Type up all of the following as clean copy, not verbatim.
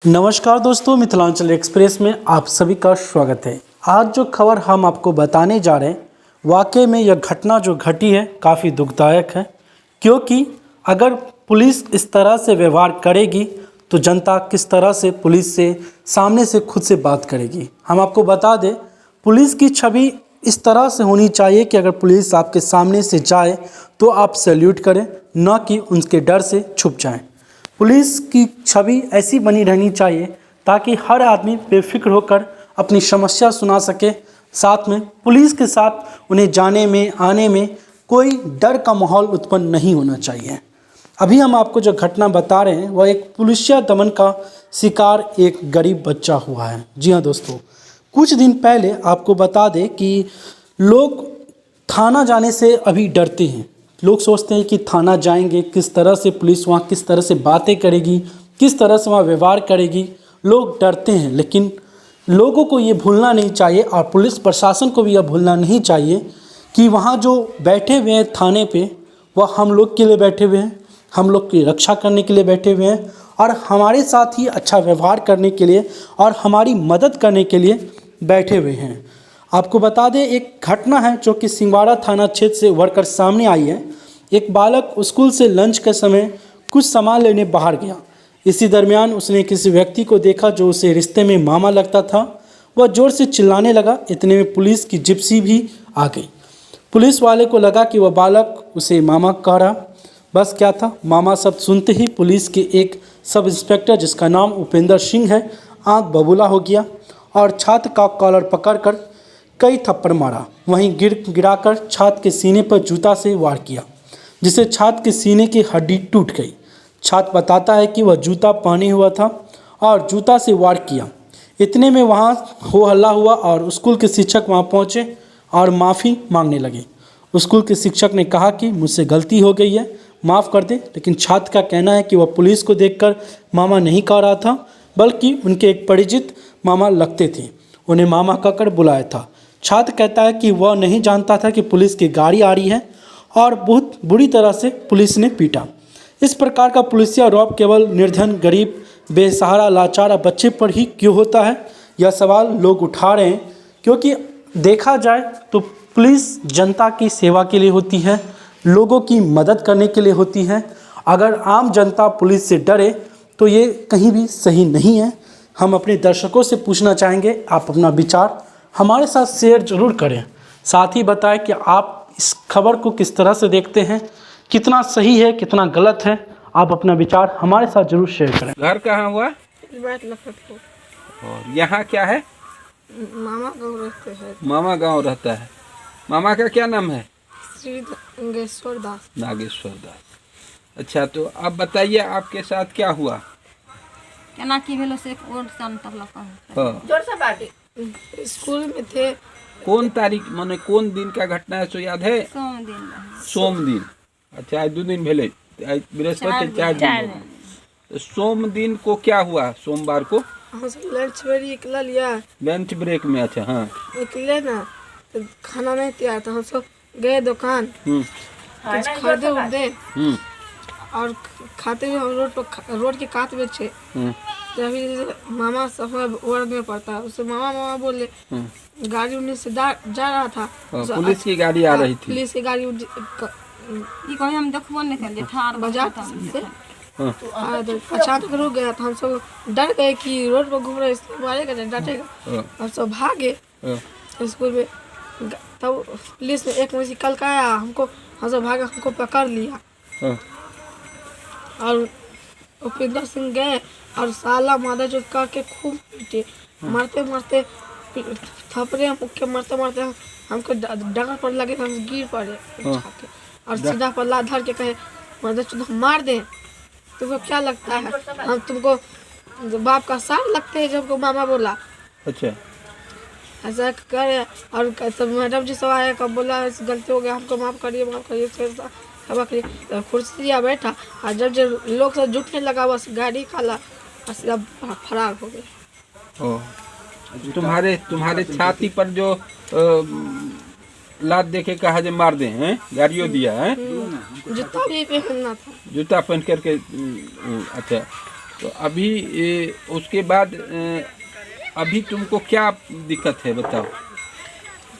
नमस्कार दोस्तों, मिथिलांचल एक्सप्रेस में आप सभी का स्वागत है। आज जो खबर हम आपको बताने जा रहे हैं, वाकई में यह घटना जो घटी है काफ़ी दुखदायक है, क्योंकि अगर पुलिस इस तरह से व्यवहार करेगी तो जनता किस तरह से पुलिस से सामने से खुद से बात करेगी। हम आपको बता दें, पुलिस की छवि इस तरह से होनी चाहिए कि अगर पुलिस आपके सामने से जाए तो आप सैल्यूट करें, न कि उनके डर से छुप जाएं। पुलिस की छवि ऐसी बनी रहनी चाहिए ताकि हर आदमी बेफिक्र होकर अपनी समस्या सुना सके। साथ में पुलिस के साथ उन्हें जाने में आने में कोई डर का माहौल उत्पन्न नहीं होना चाहिए। अभी हम आपको जो घटना बता रहे हैं वह एक पुलिसिया दमन का शिकार एक गरीब बच्चा हुआ है। जी हाँ दोस्तों, कुछ दिन पहले आपको बता दें कि लोग थाना जाने से अभी डरते हैं। लोग सोचते हैं कि थाना जाएंगे, किस तरह से पुलिस वहाँ किस तरह से बातें करेगी, किस तरह से वहाँ व्यवहार करेगी। लोग डरते हैं, लेकिन लोगों को ये भूलना नहीं चाहिए और पुलिस प्रशासन को भी यह भूलना नहीं चाहिए कि वहाँ जो बैठे हुए हैं थाने पे, वह हम लोग के लिए बैठे हुए हैं, हम लोग की रक्षा करने के लिए बैठे हुए हैं और हमारे साथ ही अच्छा व्यवहार करने के लिए और हमारी मदद करने के लिए बैठे हुए हैं। आपको बता दें, एक घटना है जो कि सिंगवाड़ा थाना क्षेत्र से उभर कर सामने आई है। एक बालक स्कूल से लंच के समय कुछ सामान लेने बाहर गया। इसी दरमियान उसने किसी व्यक्ति को देखा जो उसे रिश्ते में मामा लगता था। वह जोर से चिल्लाने लगा। इतने में पुलिस की जिप्सी भी आ गई। पुलिस वाले को लगा कि वह बालक उसे मामा कह रहा। बस क्या था, मामा शब्द सुनते ही पुलिस के एक सब इंस्पेक्टर जिसका नाम उपेंद्र सिंह है, आँख बबूला हो गया और छात्र का कॉलर पकड़कर कई थप्पड़ मारा। वहीं गिराकर छात्र के सीने पर जूता से वार किया, जिससे छात्र के सीने की हड्डी टूट गई। छात्र बताता है कि वह जूता पहने हुआ था और जूता से वार किया। इतने में वहाँ हो हल्ला हुआ और स्कूल के शिक्षक वहाँ पहुँचे और माफ़ी मांगने लगे। स्कूल के शिक्षक ने कहा कि मुझसे गलती हो गई है, माफ़ कर दे। लेकिन छात्र का कहना है कि वह पुलिस को देखकर मामा नहीं कह रहा था, बल्कि उनके एक परिचित मामा लगते थे, उन्हें मामा कहकर बुलाया था। छात्र कहता है कि वह नहीं जानता था कि पुलिस की गाड़ी आ रही है और बहुत बुरी तरह से पुलिस ने पीटा। इस प्रकार का पुलिसिया रौब केवल निर्धन, गरीब, बेसहारा, लाचार बच्चे पर ही क्यों होता है, यह सवाल लोग उठा रहे हैं। क्योंकि देखा जाए तो पुलिस जनता की सेवा के लिए होती है, लोगों की मदद करने के लिए होती है। अगर आम जनता पुलिस से डरे तो ये कहीं भी सही नहीं है। हम अपने दर्शकों से पूछना चाहेंगे, आप अपना विचार हमारे साथ शेयर जरूर करें। साथ ही बताएं कि आप इस खबर को किस तरह से देखते हैं, कितना सही है, कितना गलत है। आप अपना विचार हमारे साथ जरूर शेयर करें। घर कहाँ हुआ? और यहाँ क्या है? मामा गाँव रहते हैं। मामा गांव रहता है। मामा का क्या नाम है? श्री नागेश्वर दास। नागेश्वर दास। अच्छा, तो अब बताइए आपके साथ क्या हुआ? केना की भेलो से और जानता लगा। हाँ। जोर से बाटी। स्कूल में थे। कौन तारीख माने कौन दिन का घटना है सो याद है? सोम दिन रहे। सोम दिन। अच्छा, आज 2 दिन भेले, आज बृहस्पति 4 दिन। तो सोम दिन को क्या हुआ? सोमवार को हम सब लंच ब्रेक निकल लिया। लंच ब्रेक में। अच्छा, हाँ, निकले ना तो खाना नहीं तैयार था। हम सब गए दुकान, कुछ खरीदे उर्दे और खाते हुए हम रोड के कात में थे। तभी मामा सब वर्ग में पड़ता है, उससे मामा मामा बोले। गाड़ी उन्हीं से जा रहा था। पुलिस की गाड़ी आ रही थी। पुलिस की गाड़ी ई कहीं हम देखबो नहीं कर ठार बाजार से अचानक रुक गया। तो हम सब डर गए कि रोड पर घूम रहे, इसलिए मारेगा नहीं, डांटेगा। हम सब भागे स्कूल में। तब पुलिस ने एक मुझे कल का आया, हमको हम सब भागे, हमको पकड़ लिया। और उपेंद्र सिंह गए और साला मादा जो करके खूब पीटे, मारते मारते थपड़े मुक्के मारते मारते हमको डगर पर लगे, हम गिर पड़े जाके। और सीधा पल्ला धर के कहे, मर्द चुद मार दे, तुमको क्या लगता है हम तुमको बाप का साथ लगते हैं? जब को मामा बोला। अच्छा, ऐसा करे। और तब मैडम जी सब आया, कब बोला गलती हो गया, हमको माफ़ करिए, माफ़ करिए। तो कुर्सी लिया बैठा और जब लोग सब जुटने लगा, बस गाड़ी खाला और सीधा फरार हो गए। तुम्हारे छाती पर जो लात देके कहा जे मार दे हैं, गाड़ियों दिया है। जूता भी पहनना था। जूता पहन करके। अच्छा, तो अभी उसके बाद अभी तुमको क्या दिक्कत है बताओ?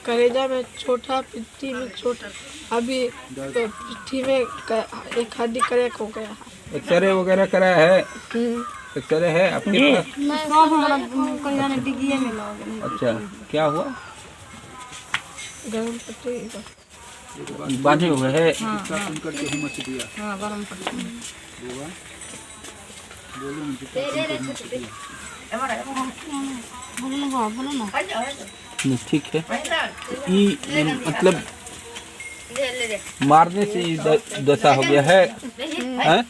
कलेजा में छोटा, पिट्ठी में छोटा, अभी तो पिट्ठी में एक हड्डी क्रैक हो गया है। एक्सरे वगैरह कराया है? एक्सरे है आपके पास? सब हमारा कहीं जाने डिग्गी में लग गए। अच्छा, क्या हुआ? गर्म पट्टी बांधे हुए है? हाँ गरम पट्टी। बोलो ना। नहीं, ठीक है। ये मतलब मारने से ही दशा हो गया है? हैं?